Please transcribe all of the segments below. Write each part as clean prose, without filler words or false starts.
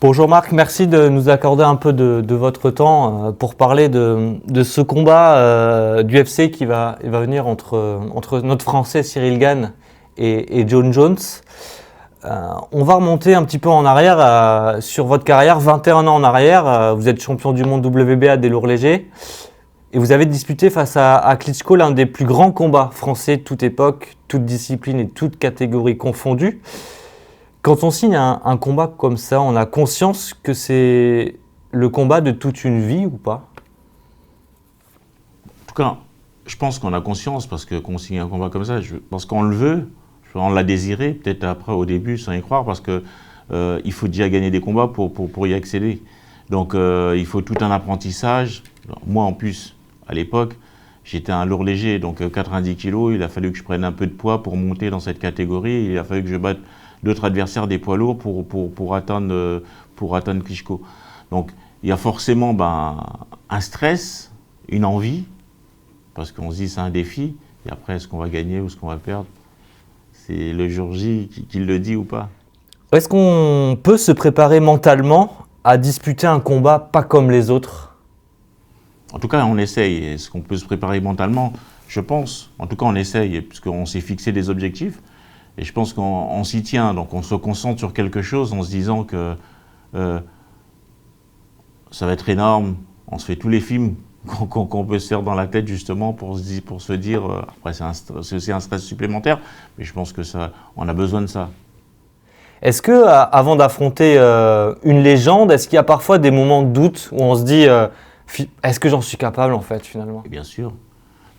Bonjour Marc, merci de nous accorder un peu de votre temps pour parler de ce combat d'UFC qui va venir entre notre Français Cyril Gane et Jon Jones. On va remonter un petit peu en arrière sur votre carrière, 21 ans en arrière. Vous êtes champion du monde WBA des lourds légers et vous avez disputé face à Klitschko l'un des plus grands combats français de toute époque, toute discipline et toute catégorie confondue. Quand on signe un combat comme ça, on a conscience que c'est le combat de toute une vie ou pas? En tout cas, je pense qu'on a conscience parce que qu'on signe un combat comme ça, parce qu'on le veut, on l'a désiré, peut-être après au début sans y croire, parce que il faut déjà gagner des combats pour y accéder. Donc il faut tout un apprentissage. Alors, moi en plus, à l'époque, j'étais un lourd léger, donc 90 kilos, il a fallu que je prenne un peu de poids pour monter dans cette catégorie, il a fallu que je batte d'autres adversaires des poids lourds pour atteindre Klitschko. Donc il y a forcément un stress, une envie, parce qu'on se dit c'est un défi, et après est-ce qu'on va gagner ou est-ce qu'on va perdre, c'est le jour J qui le dit ou pas. Est-ce qu'on peut se préparer mentalement à disputer un combat pas comme les autres? En tout cas on essaye, est-ce qu'on peut se préparer mentalement? Je pense, en tout cas on essaye, puisqu'on s'est fixé des objectifs. Et je pense qu'on s'y tient, donc on se concentre sur quelque chose en se disant que ça va être énorme. On se fait tous les films qu'on peut se faire dans la tête justement pour se dire, après c'est aussi un stress supplémentaire, mais je pense que on a besoin de ça. Est-ce que avant d'affronter une légende, est-ce qu'il y a parfois des moments de doute où on se dit est-ce que j'en suis capable en fait finalement? Et bien sûr,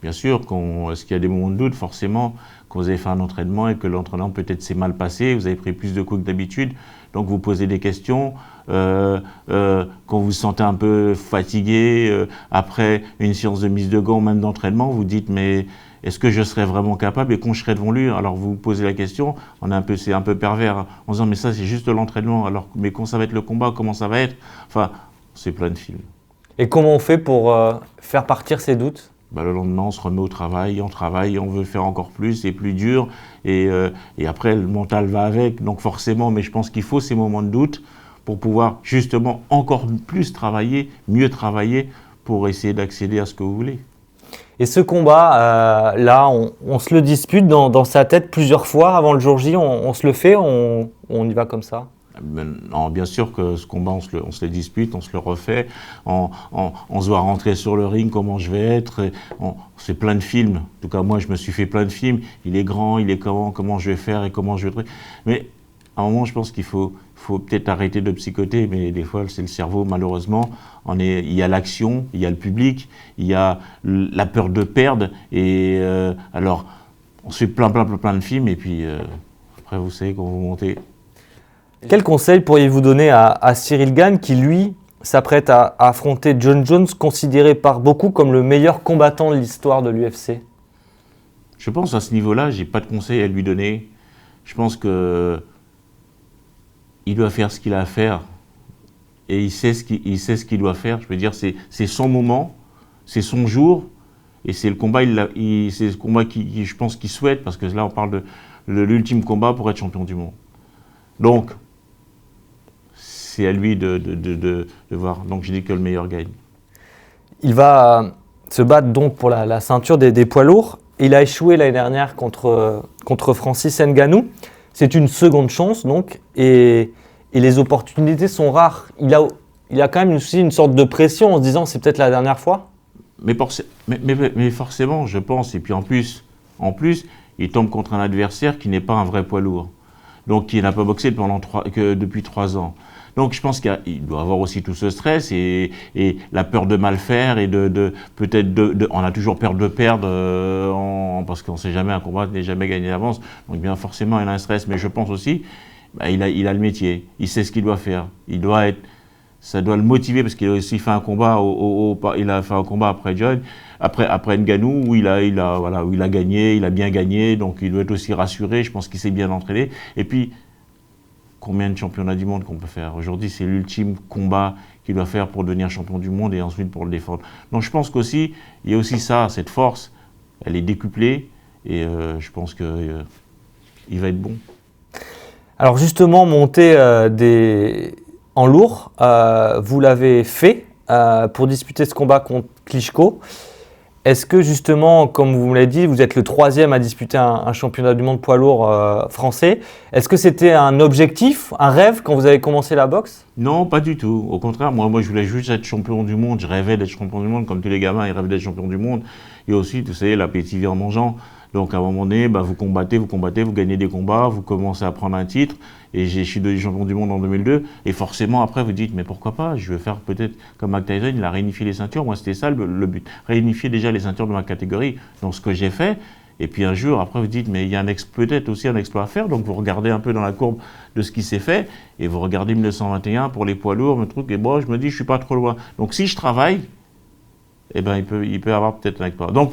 est-ce qu'il y a des moments de doute forcément quand vous avez fait un entraînement et que l'entraînement peut-être s'est mal passé, vous avez pris plus de coups que d'habitude, donc vous posez des questions, quand vous vous sentez un peu fatigué, après une séance de mise de gants, même d'entraînement, vous dites mais est-ce que je serais vraiment capable? Et quand je serais devant lui, alors vous vous posez la question, c'est un peu pervers, hein, en disant mais ça c'est juste l'entraînement, alors mais quand ça va être le combat, comment ça va être? Enfin, c'est plein de films. Et comment on fait pour faire partir ces doutes? Le lendemain, on se remet au travail, on veut faire encore plus, c'est plus dur, et après, le mental va avec, donc forcément, mais je pense qu'il faut ces moments de doute pour pouvoir justement encore plus travailler, mieux travailler, pour essayer d'accéder à ce que vous voulez. Et ce combat, là, on se le dispute dans sa tête plusieurs fois avant le jour J, on se le fait, on y va comme ça? Non, bien sûr que ce combat, on se le dispute, on se le refait, on se voit rentrer sur le ring, comment je vais être, on fait plein de films. En tout cas, moi, je me suis fait plein de films. Il est grand, il est comment je vais faire et comment je vais... Mais à un moment, je pense qu'il faut peut-être arrêter de psychoter, mais des fois, c'est le cerveau, malheureusement. Il y a l'action, il y a le public, il y a la peur de perdre. Et alors, on se fait plein de films, et puis après, vous savez, quand vous montez... Quel conseil pourriez-vous donner à Cyril Gane qui, lui, s'apprête à affronter Jon Jones, considéré par beaucoup comme le meilleur combattant de l'histoire de l'UFC? Je pense à ce niveau-là, j'ai pas de conseil à lui donner. Je pense que il doit faire ce qu'il a à faire et il sait ce qu'il doit faire. Je veux dire, c'est son moment, c'est son jour et c'est le combat. C'est le combat je pense qu'il souhaite, parce que là on parle de l'ultime combat pour être champion du monde. Donc c'est à lui de voir. Donc je dis que le meilleur gagne. Il va se battre donc pour la ceinture des poids lourds. Il a échoué l'année dernière contre Francis Ngannou. C'est une seconde chance donc, et les opportunités sont rares. Il a quand même aussi une sorte de pression en se disant c'est peut-être la dernière fois. Mais forcément, je pense. Et puis en plus, il tombe contre un adversaire qui n'est pas un vrai poids lourd. Donc qui n'a pas boxé depuis 3 ans. Donc je pense qu'il doit avoir aussi tout ce stress et la peur de mal faire et on a toujours peur de perdre parce qu'on ne sait jamais, un combat n'est jamais gagné d'avance. Donc bien forcément il a un stress, mais je pense aussi il a le métier, il sait ce qu'il doit faire, ça doit le motiver parce qu'il a aussi fait un combat il a fait un combat après John, après Ngannou où il a gagné, il a bien gagné, donc il doit être aussi rassuré. Je pense qu'il s'est bien entraîné. Et puis combien de championnats du monde qu'on peut faire? Aujourd'hui, c'est l'ultime combat qu'il doit faire pour devenir champion du monde et ensuite pour le défendre. Donc je pense qu'aussi, il y a aussi ça, cette force, elle est décuplée et je pense qu'il va être bon. Alors justement, monter en lourd. Vous l'avez fait pour disputer ce combat contre Klitschko. Est-ce que justement, comme vous me l'avez dit, vous êtes le 3e à disputer un championnat du monde poids lourd français. Est-ce que c'était un objectif, un rêve quand vous avez commencé la boxe? Non, pas du tout. Au contraire, moi, je voulais juste être champion du monde. Je rêvais d'être champion du monde, comme tous les gamins, ils rêvent d'être champion du monde. Et aussi, vous savez, l'appétit vient en mangeant. Donc, à un moment donné, vous combattez, vous gagnez des combats, vous commencez à prendre un titre. Et je suis devenu champion du monde en 2002. Et forcément, après, vous dites, mais pourquoi pas? Je vais faire peut-être comme Mike Tyson, il a réunifié les ceintures. Moi, c'était ça le but. Réunifier déjà les ceintures de ma catégorie. Donc, ce que j'ai fait. Et puis un jour, après, vous dites, mais il y a peut-être aussi un exploit à faire. Donc, vous regardez un peu dans la courbe de ce qui s'est fait. Et vous regardez 1921 pour les poids lourds, le truc. Et bon, je me dis, je suis pas trop loin. Donc, si je travaille, eh ben, il peut avoir peut-être un exploit. Donc,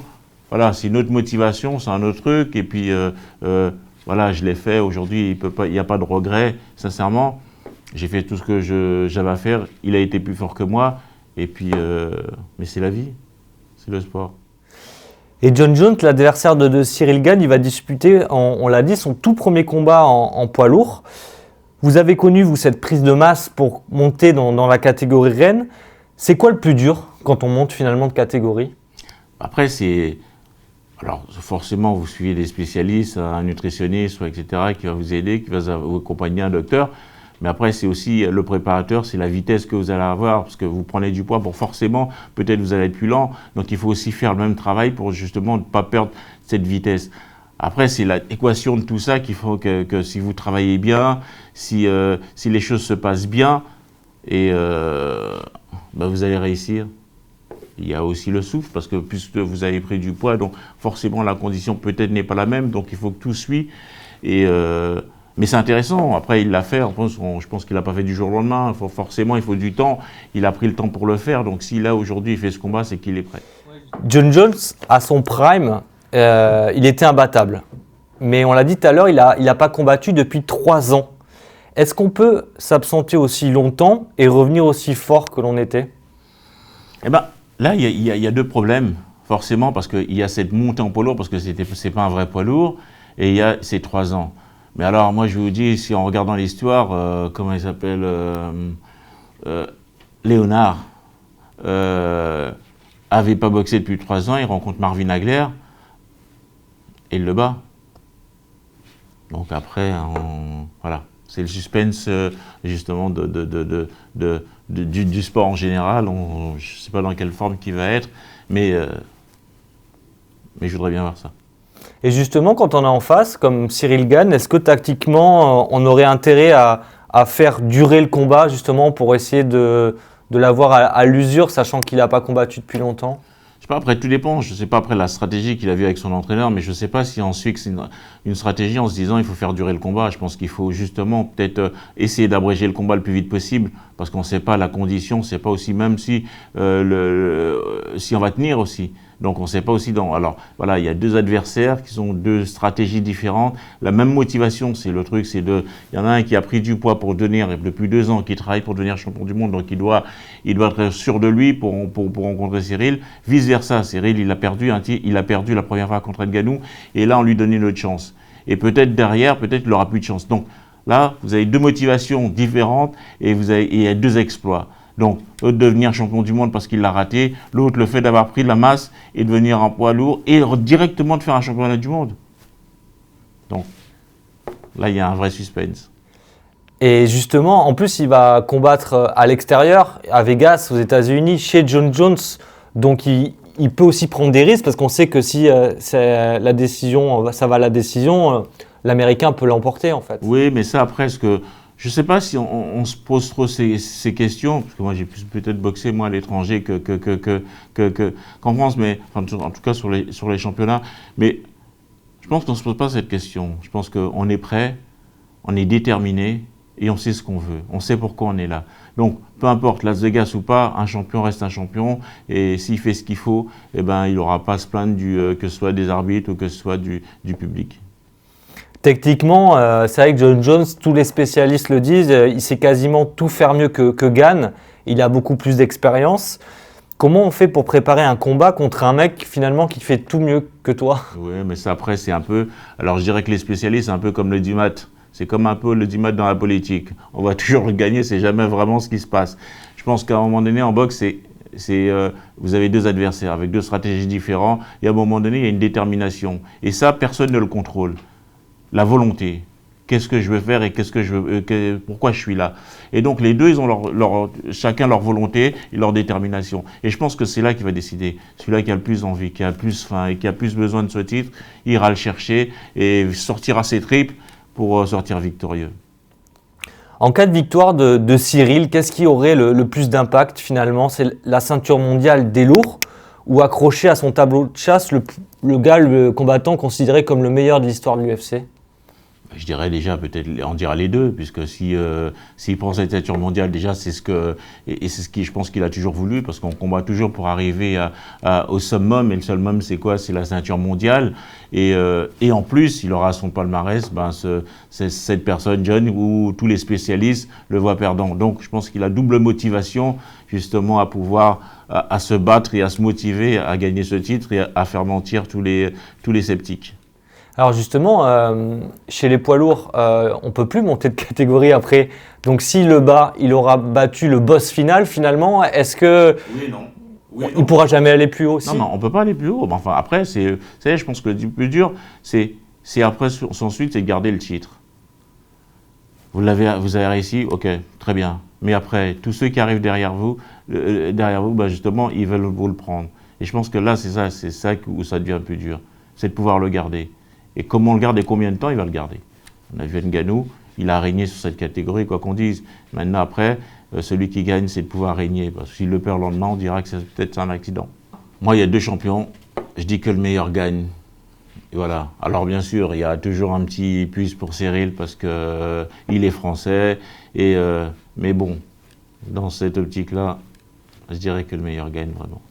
voilà, c'est une autre motivation, c'est un autre truc. Et puis, voilà, je l'ai fait. Aujourd'hui, il n'y a pas de regret. Sincèrement, j'ai fait tout ce que j'avais à faire. Il a été plus fort que moi. Et puis, mais c'est la vie. C'est le sport. Et Jon Jones, l'adversaire de Cyril Gane, il va disputer, on l'a dit, son tout premier combat en poids lourd. Vous avez connu, vous, cette prise de masse pour monter dans la catégorie reine. C'est quoi le plus dur quand on monte finalement de catégorie? Après, alors, forcément, vous suivez des spécialistes, un nutritionniste, etc., qui va vous aider, qui va vous accompagner, un docteur. Mais après, c'est aussi le préparateur, c'est la vitesse que vous allez avoir, parce que vous prenez du poids, pour forcément, peut-être vous allez être plus lent. Donc, il faut aussi faire le même travail pour justement ne pas perdre cette vitesse. Après, c'est l'équation de tout ça qu'il faut que si vous travaillez bien, si les choses se passent bien, et vous allez réussir. Il y a aussi le souffle, parce que puisque vous avez pris du poids, donc forcément la condition peut-être n'est pas la même, donc il faut que tout suit. Mais c'est intéressant, après il l'a fait, je pense qu'il n'a pas fait du jour au lendemain, forcément il faut du temps, il a pris le temps pour le faire, donc si là aujourd'hui il fait ce combat, c'est qu'il est prêt. Jon Jones, à son prime, il était imbattable. Mais on l'a dit tout à l'heure, il n'a pas combattu depuis 3 ans. Est-ce qu'on peut s'absenter aussi longtemps et revenir aussi fort que l'on était? Eh ben, là, il y a deux problèmes, forcément, parce qu'il y a cette montée en poids lourd, parce que c'est pas un vrai poids lourd, et il y a ces 3 ans. Mais alors, moi, je vous dis, si en regardant l'histoire, comment il s'appelle, Léonard, avait pas boxé depuis 3 ans, il rencontre Marvin Hagler, et il le bat. Donc après, voilà, c'est le suspense, justement, du sport en général. Je ne sais pas dans quelle forme qu'il va être, mais je voudrais bien voir ça. Et justement, quand on est en face, comme Cyril Gane, est-ce que tactiquement, on aurait intérêt à faire durer le combat, justement, pour essayer de l'avoir à l'usure, sachant qu'il n'a pas combattu depuis longtemps? Je sais pas, après tout dépend, je ne sais pas après la stratégie qu'il a vue avec son entraîneur, mais je ne sais pas si on se fixe une stratégie en se disant il faut faire durer le combat. Je pense qu'il faut justement peut-être essayer d'abréger le combat le plus vite possible, parce qu'on ne sait pas la condition, on ne sait pas aussi même si on va tenir aussi. Donc on ne sait pas aussi alors voilà, il y a 2 adversaires qui ont 2 stratégies différentes. La même motivation, c'est le truc, il y en a un qui a pris du poids pour devenir, depuis 2 ans, qui travaille pour devenir champion du monde, donc il doit être sûr de lui pour rencontrer Cyril. Vice versa, Cyril, il a perdu la première fois contre Ngannou, et là on lui donnait une autre chance. Et peut-être derrière, peut-être il n'aura plus de chance. Donc là, vous avez 2 motivations différentes, et il y a 2 exploits. Donc, l'autre devenir champion du monde parce qu'il l'a raté, l'autre le fait d'avoir pris de la masse et devenir un poids lourd et directement de faire un championnat du monde. Donc, là, il y a un vrai suspense. Et justement, en plus, il va combattre à l'extérieur, à Vegas, aux États-Unis, chez Jon Jones. Donc, il peut aussi prendre des risques parce qu'on sait que si c'est la décision, ça va à la décision, l'Américain peut l'emporter en fait. Oui, mais ça, après, je ne sais pas si on se pose trop ces questions, parce que moi j'ai peut-être boxé moi à l'étranger qu'en France, mais en tout cas sur les championnats. Mais je pense qu'on ne se pose pas cette question. Je pense qu'on est prêt, on est déterminé et on sait ce qu'on veut. On sait pourquoi on est là. Donc peu importe Las Vegas ou pas, un champion reste un champion. Et s'il fait ce qu'il faut, eh ben, il n'aura pas à se plaindre que ce soit des arbitres ou que ce soit du public. Techniquement, c'est vrai que Jon Jones, tous les spécialistes le disent, il sait quasiment tout faire mieux que Gane. Il a beaucoup plus d'expérience. Comment on fait pour préparer un combat contre un mec finalement qui fait tout mieux que toi? Oui, mais ça après c'est un peu... Alors je dirais que les spécialistes, c'est un peu comme le DUMAT. C'est comme un peu le dimat dans la politique. On va toujours le gagner, c'est jamais vraiment ce qui se passe. Je pense qu'à un moment donné, en boxe, vous avez deux adversaires avec deux stratégies différentes, et à un moment donné, il y a une détermination. Et ça, personne ne le contrôle. La volonté. Qu'est-ce que je veux faire et pourquoi je suis là. Et donc les deux, ils ont chacun leur volonté et leur détermination. Et je pense que c'est là qu'il va décider. Celui-là qui a le plus envie, qui a le plus faim et qui a plus besoin de ce titre, il ira le chercher et sortira ses tripes pour sortir victorieux. En cas de victoire de Cyril, qu'est-ce qui aurait le plus d'impact finalement? C'est la ceinture mondiale des lourds ou accroché à son tableau de chasse le combattant considéré comme le meilleur de l'histoire de l'UFC? Je dirais déjà, peut-être, on dira les deux, puisque s'il prend cette ceinture mondiale, déjà, c'est ce que je pense qu'il a toujours voulu, parce qu'on combat toujours pour arriver au summum, et le summum, c'est quoi? C'est la ceinture mondiale, et en plus, il aura à son palmarès, cette personne, John, où tous les spécialistes le voient perdant. Donc, je pense qu'il a double motivation, justement, à pouvoir, à se battre et à se motiver à gagner ce titre et à faire mentir tous les sceptiques. Alors justement, chez les poids lourds, on ne peut plus monter de catégorie après. Donc s'il le bat, il aura battu le boss final finalement. Est-ce que il ne pourra jamais aller plus haut aussi? Non, on ne peut pas aller plus haut. Enfin, après, je pense que le plus dur, c'est après, ensuite, c'est garder le titre. Vous avez réussi, ok, très bien. Mais après, tous ceux qui arrivent derrière vous, justement, ils veulent vous le prendre. Et je pense que là, c'est ça où ça devient plus dur. C'est de pouvoir le garder. Et comment on le garde et combien de temps il va le garder. On a vu Ngannou, il a régné sur cette catégorie, quoi qu'on dise. Maintenant, après, celui qui gagne, c'est de pouvoir régner. Parce que s'il le perd le lendemain, on dira que c'est peut-être un accident. Moi, il y a deux champions. Je dis que le meilleur gagne. Et voilà. Alors, bien sûr, il y a toujours un petit plus pour Cyril parce qu'il est français. Mais bon, dans cette optique-là, je dirais que le meilleur gagne vraiment.